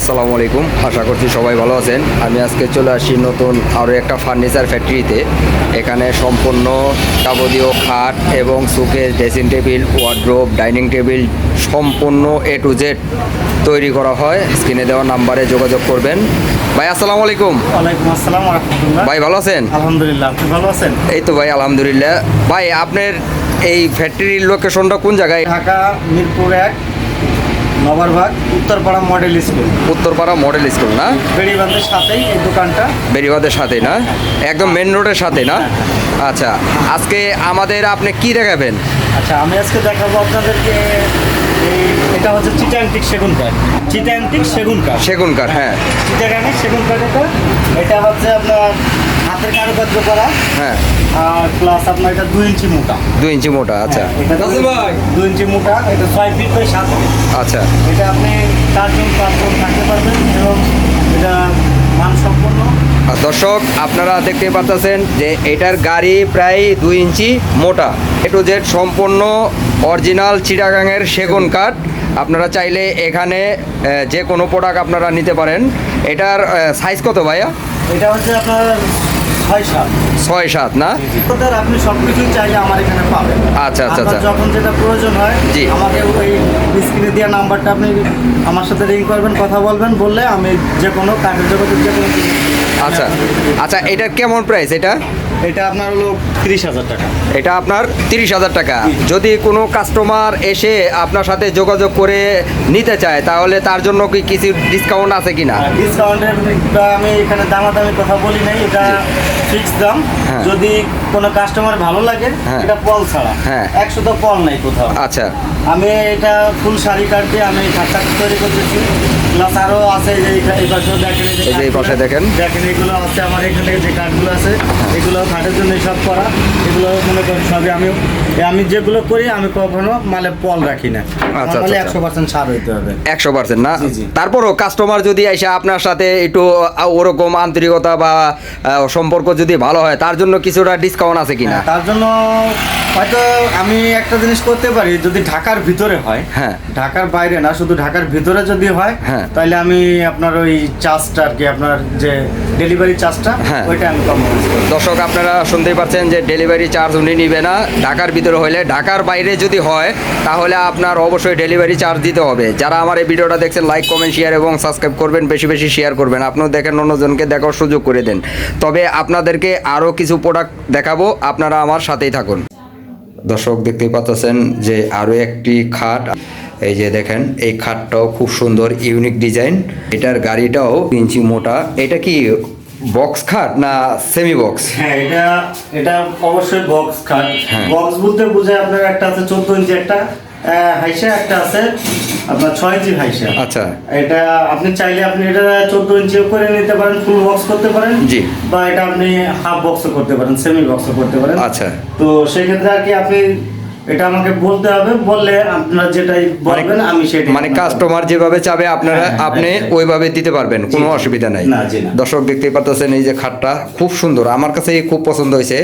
আসসালামু আলাইকুম, আশা করছি সবাই ভালো আছেন। আমি আজকে চলে আসি নতুন আরও একটা ফার্নিচার ফ্যাক্টরিতে। এখানে সম্পূর্ণ যাবতীয় খাট এবং showcase, dressing table, wardrobe, dining table সম্পূর্ণ এ টু জেড তৈরি করা হয়। স্ক্রিনে দেওয়া নাম্বারে যোগাযোগ করবেন। ভাই আসসালামু আলাইকুম। ওয়ালাইকুম আসসালাম ওয়া রাহমাতুল্লাহ। ভাই ভালো আছেন? আলহামদুলিল্লাহ, আপনি ভালো আছেন? এই তো ভাই আলহামদুলিল্লাহ। ভাই আপনার এই ফ্যাক্টরির লোকেশনটা কোন জায়গায়? ঢাকা মিরপুর 1 নবারবাগ Uttarpara model school, Uttarpara model school না? বেড়িবাঁধের সাথেই এই দোকানটা। বেরিবাদের সাথে না? একদম মেন রোডের সাথে না? আচ্ছা, আজকে আমাদের আপনি কি দেখাবেন? আচ্ছা, আমি আজকে দেখাবো আপনাদেরকে এটা হচ্ছে চিটাংটিক সেগুন কাঠ। চিটাংটিক সেগুন কাঠ, সেগুন কাঠ, হ্যাঁ চিটাগাংয়ের সেগুন কাঠ। এটা হচ্ছে আপনার হাতের কারুকার্য করা, হ্যাঁ। আর প্লাস আপনার এটা 2 ইঞ্চি মোটা। 2 ইঞ্চি মোটা, আচ্ছা এটা 2 ইঞ্চি মোটা, এটা 6 ফিট বাই 7 ফিট। আচ্ছা। এটা আপনি 4 জন 5 জন থাকতে পারবেন এবং এটা মানসম্পন্ন। আর দর্শক আপনারা দেখতে পাচ্ছেন যে এটার গাড়ি প্রায় 2 ইঞ্চি মোটা, এ টু জেড সম্পূর্ণ অরিজিনাল চিটাগাংয়ের সেগুন কাঠ। আপনারা চাইলে এখানে যে কোনো প্রোডাক্ট আপনারা নিতে পারেন। এটার সাইজ কত ভাইয়া? এটা হচ্ছে আপনার 6-7। 6-7 না? ওটার আপনি সব কিছুই চাইলে আমার এখানে পাবেন। আচ্ছা আচ্ছা আচ্ছা। আপনার যখন যেটা প্রয়োজন হয় জি। আমাকে ওই স্ক্রিনে দেওয়া নাম্বারটা আপনি আমার সাথে রিং করবেন, কথা বলবেন, বললে আমি যে কোনো কাঠের জগতের যে কোনো কিছু। আচ্ছা আচ্ছা, এটার কেমন প্রাইস এটা? এটা আপনার হলো 30,000 টাকা। এটা আপনার 30,000 টাকা। যদি কোনো কাস্টমার এসে আপনার সাথে যোগাযোগ করে নিতে চায় তাহলে তার জন্য কি কিছু ডিসকাউন্ট আছে কিনা? ডিসকাউন্টের আমি এখানে দামাদামি কথা বলি নাই, এটা ফিক্স দাম। হ্যাঁ। যদি কোনো কাস্টমার ভালো লাগে, হ্যাঁ। এটা পল ছাড়া। হ্যাঁ। 100 তো পল নাই কোথাও। আচ্ছা আমি এটা ফুল শাড়ি কাঠ দিয়ে আমি খাটটা তৈরি করতেছি। প্লাস আরও আছে যে এই পাশেও দেখেন, এই যে এই পাশে দেখেন। দেখেন এগুলো আছে আমার এখানে যে কাঠগুলো আছে, এগুলো খাটের জন্য সব করা। এগুলো মনে করেন সবই আমি যেগুলো করি আমি কখনো মালে পল রাখি না। আচ্ছা, মানে আচ্ছা। 100% ছাড় হইতে হবে। 100% না? জি, জি। তারপরও কাস্টমার যদি এসে আপনার সাথে একটু ওরকম আন্তরিকতা বা সম্পর্ক যদি ভালো হয় তার জন্য কিছুটা ডিসকাউন্ট আছে কিনা? তার জন্য হয়তো আমি একটা জিনিস করতে পারি, যদি ঢাকার ভিতরে হয়। হ্যাঁ। ঢাকার বাইরে না, শুধু ঢাকার ভিতরে যদি হয়, হ্যাঁ। তাহলে আমি আপনার ওই চার্জটা আর কি, আপনার যে ডেলিভারি চার্জটা, হ্যাঁ। ওইটা আমি কম্প্রোমাইজ করি। দর্শক আপনারা শুনতেই পাচ্ছেন যে ডেলিভারি চার্জ উনি নিবে না ঢাকার ভিতরে হলে। ঢাকার বাইরে যদি হয় তাহলে আপনার অবশ্যই ডেলিভারি চার্জ দিতে হবে। যারা আমার এই ভিডিওটা দেখছেন লাইক কমেন্ট শেয়ার এবং সাবস্ক্রাইব করবেন, বেশি বেশি শেয়ার করবেন। আপনিও দেখেন, অন্যজনকে দেখার সুযোগ করে দেন। তবে আপনাদেরকে আরও কিছু প্রোডাক্ট দেখাবো, আপনারা আমার সাথেই থাকুন। দর্শক দেখতেই পাচ্ছেন যে আরও একটি খাট, এই যে দেখেন এই খাটটাও খুব সুন্দর, ইউনিক ডিজাইন। এটার গাড়িটাও 2 ইঞ্চি মোটা। এটা কি বক্স খাট না সেমি বক্স? হ্যাঁ, এটা অবশ্যই বক্স খাট। হ্যাঁ। বক্স বলতে বোঝায় আপনার একটা আছে 14 ইঞ্চি, একটা হাইসা, একটা আছে আপনার 6 ইঞ্চি হাইসা। আচ্ছা। এটা আপনি চাইলে আপনি এটা 14 ইঞ্চিও করে নিতে পারেন, ফুল বক্স করতে পারেন। জি। বা এটা আপনি হাফ বক্সও করতে পারেন, সেমি বক্সও করতে পারেন। আচ্ছা। তো সেই ক্ষেত্রে আর কি আপনি এটা আমাকে বলতে হবে, বললে আপনারা যেটাই বলবেন আমি সেটাই। মানে কাস্টমার যেভাবে চাবে আপনারা হ্যাঁ, আপনি right, right. ওইভাবে দিতে পারবেন, কোনো জি, জি। অসুবিধা নাই। না, জি না। দর্শক দেখতেই পাচ্ছেন এই যে খাটটা খুব সুন্দর, আমার কাছে খুব পছন্দ হয়েছে।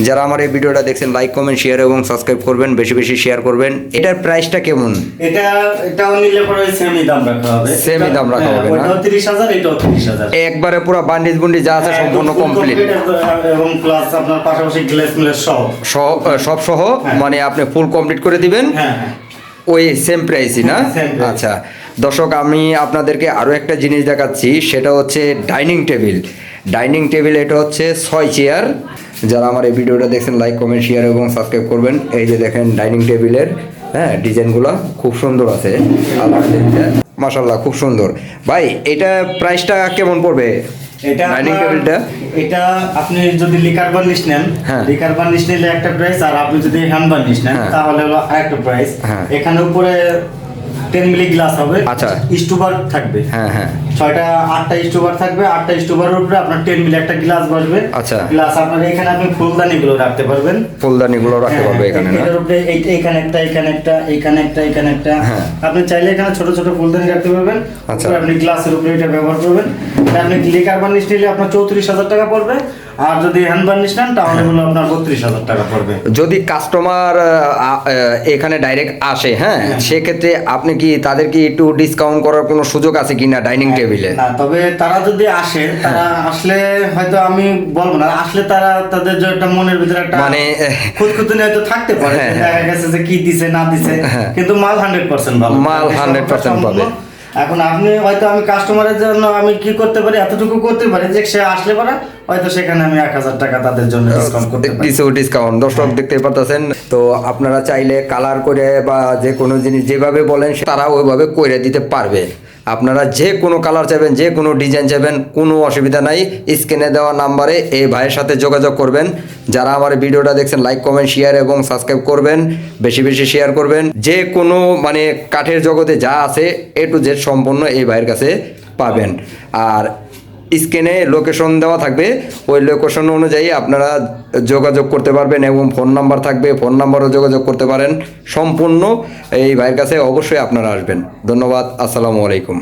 যারা আমার এই ভিডিওটা দেখছেন লাইক কমেন্ট শেয়ার এবং সাবস্ক্রাইব করবেন, বেশি বেশি শেয়ার করবেন। এটার প্রাইসটা কেমন? এটাও নিলে পরে সেমি দাম রাখা হবে। Semi দাম রাখা হবে না? ওটাও 30,000, এটাও 30,000। একবারে পুরো বান্ডিজ বুন্ডি যা আছে সম্পূর্ণ একদম full কমপ্লিট, complete এবং প্লাস আপনার পাশাপাশি গ্লেস মিলেস সহ। সব সহ, মানে আপনি ফুল কমপ্লিট করে দিবেন। হ্যাঁ, হ্যাঁ। ওই সেম প্রাইসই না? হ্যাঁ, same price। আচ্ছা দর্শক, আমি আপনাদেরকে আরও একটা জিনিস দেখাচ্ছি, সেটা হচ্ছে ডাইনিং টেবিল। ডাইনিং টেবিল এটা হচ্ছে 6 চেয়ার। যারা আমার এই ভিডিওটা দেখছেন লাইক কমেন্ট শেয়ার এবং সাবস্ক্রাইব করবেন। এই যে দেখেন ডাইনিং টেবিলের ডিজাইনগুলো খুব সুন্দর আছে, আলহামদুলিল্লাহ মাশাআল্লাহ খুব সুন্দর। ভাই এটা প্রাইসটা কেমন পড়বে এটা ডাইনিং টেবিলটা? এটা আপনি যদি লিকার বার্নিশ নেন, হ্যাঁ। লিকার বার্নিশ নিলে একটা প্রাইস, আর আপনি যদি হ্যান্ড বার্নিশ নেন হ্যাঁ। তাহলে হলো আরেকটা প্রাইস। হ্যাঁ। এখানে উপরে 10 মিলি গ্লাস হবে। আচ্ছা। স্টুবার থাকবে। হ্যাঁ হ্যাঁ। 8টা স্টুবার থাকবে। 8টা স্টুবারের উপরে আপনার 10 মিলি একটা গ্লাস বসবে। আচ্ছা। গ্লাস আপনার এখানে আপনি ফুলদানিগুলো রাখতে পারবেন। ফুলদানিগুলো রাখতে পারবে এখানে না? এটার উপরে এখানে একটা, এখানে একটা, এখানে একটা, এখানে একটা। হ্যাঁ। আপনি চাইলে এখানে ছোট ছোট ফুলদানি রাখতে পারবেন। আচ্ছা। উপরে আপনি গ্লাসের উপরে এটা ব্যবহার করবেন। আপনি লিকার বার্নিশ নিলে আপনার 34,000 টাকা পড়বে। আর যদি হ্যান্ড বার্নিশ নেন তাহলে হলো আপনার 32,000 টাকা পড়বে। যদি কাস্টমার এখানে ডাইরেক্ট আসে, হ্যাঁ, সেক্ষেত্রে আপনি কি তাদেরকে একটু ডিসকাউন্ট করার কোনো সুযোগ আছে কিনা ডাইনিং টেবিলে? না, তবে তারা যদি আসে, তারা আসলে হয়তো আমি বলবো না, আসলে তারা তাদের যে একটা মনের ভিতরে একটা মানে খুঁতখুঁতনি হয়তো থাকতে পারে, হ্যাঁ, দেখা গেছে যে কি দিছে না দিছে, কিন্তু মাল 100% ভালো, মাল 100% পাবে। এখন আপনি হয়তো আমি কাস্টমারের জন্য আমি কি করতে পারি, এতটুকু করতে পারি যে সে আসলে পরে হয়তো সেখানে আমি 1,000 টাকা তাদের জন্য ডিসকাউন্ট করতে পারি। কিছু ডিসকাউন্ট দর্শক দেখতে পারতেছেন। তো আপনারা চাইলে কালার করে বা যে কোনো জিনিস যেভাবে বলেন তারা ওইভাবে করে দিতে পারবে। আপনারা যে কোনো কালার চাইবেন, যে কোনো ডিজাইন চাইবেন, কোনো অসুবিধা নাই। স্ক্রিনে দেওয়া নাম্বারে এই ভাইয়ের সাথে যোগাযোগ করবেন। যারা আমার ভিডিওটা দেখছেন লাইক কমেন্ট শেয়ার এবং সাবস্ক্রাইব করবেন, বেশি বেশি শেয়ার করবেন। যে কোনো মানে কাঠের জগতে যা আছে A to Z সম্পূর্ণ এই ভাইয়ের কাছে পাবেন। আর স্ক্রিনে লোকেশন দেওয়া থাকবে, ওই লোকেশন অনুযায়ী আপনারা যোগাযোগ করতে পারবেন এবং ফোন নাম্বার থাকবে, ফোন নাম্বারও যোগাযোগ করতে পারেন। সম্পূর্ণ এই ভাইয়ের কাছে অবশ্যই আপনারা আসবেন। ধন্যবাদ, আসসালামু আলাইকুম।